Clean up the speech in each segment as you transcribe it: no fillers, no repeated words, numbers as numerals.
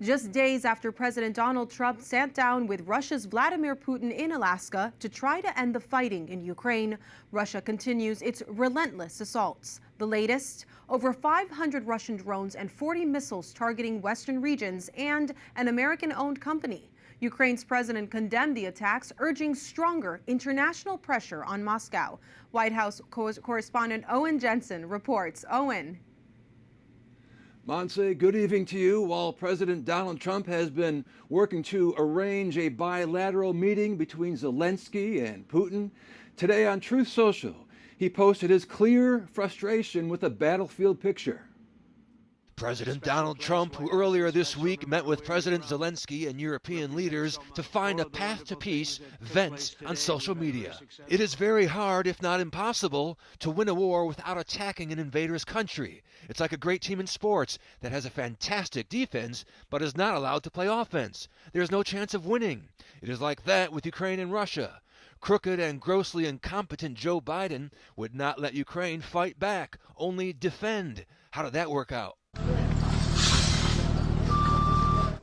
Just days after President Donald Trump sat down with Russia's Vladimir Putin in Alaska to try to end the fighting in Ukraine, Russia continues its relentless assaults. The latest, over 500 Russian drones and 40 missiles targeting Western regions and an American-owned company. Ukraine's president condemned the attacks, urging stronger international pressure on Moscow. White House Correspondent Owen Jensen reports. Owen. Monse, good evening to you. While President Donald Trump has been working to arrange a bilateral meeting between Zelensky and Putin, today on Truth Social, he posted his clear frustration with a battlefield picture. President Donald Trump, who earlier this week met with President Zelensky and European leaders to find a path to peace, vents on social media. It is very hard, if not impossible, to win a war without attacking an invader's country. It's like a great team in sports that has a fantastic defense but is not allowed to play offense. There's no chance of winning. It is like that with Ukraine and Russia. Crooked and grossly incompetent Joe Biden would not let Ukraine fight back, only defend. How did that work out?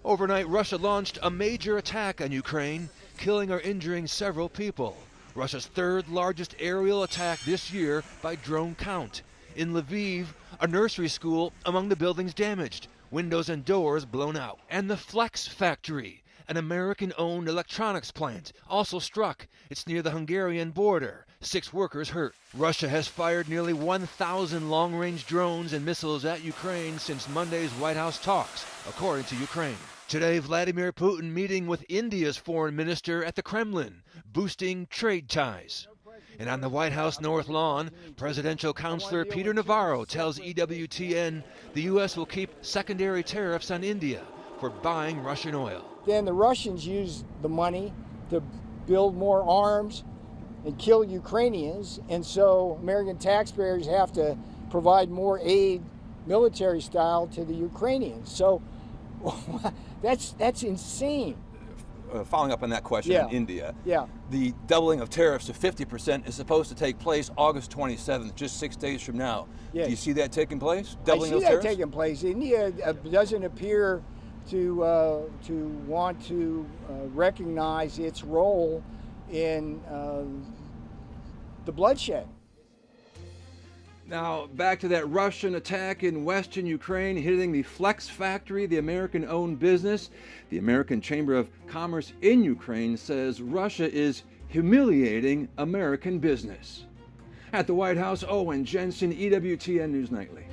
Overnight, Russia launched a major attack on Ukraine, killing or injuring several people. Russia's third largest aerial attack this year by drone count. In Lviv, a nursery school among the buildings damaged, windows and doors blown out. And the Flex factory, an American-owned electronics plant, also struck. It's near the Hungarian border. 6 workers hurt. Russia has fired nearly 1,000 long-range drones and missiles at Ukraine since Monday's White House talks, according to Ukraine. Today, Vladimir Putin meeting with India's foreign minister at the Kremlin, boosting trade ties. And on the White House North Lawn, presidential counselor Peter Navarro tells EWTN the U.S. will keep secondary tariffs on India for buying Russian oil. Then the Russians use the money to build more arms and kill Ukrainians, and so American taxpayers have to provide more aid, military style, to the Ukrainians. So that's insane. Following up on that question in India, the doubling of tariffs to 50% is supposed to take place August 27th, just 6 days from now. Do you see that taking place? Doubling I see those tariffs? that taking place. India doesn't appear to want to recognize its role in the bloodshed. Now, back to that Russian attack in western Ukraine, hitting the Flex factory, the American-owned business. The American Chamber of Commerce in Ukraine says Russia is humiliating American business. At the White House, Owen Jensen, EWTN News Nightly.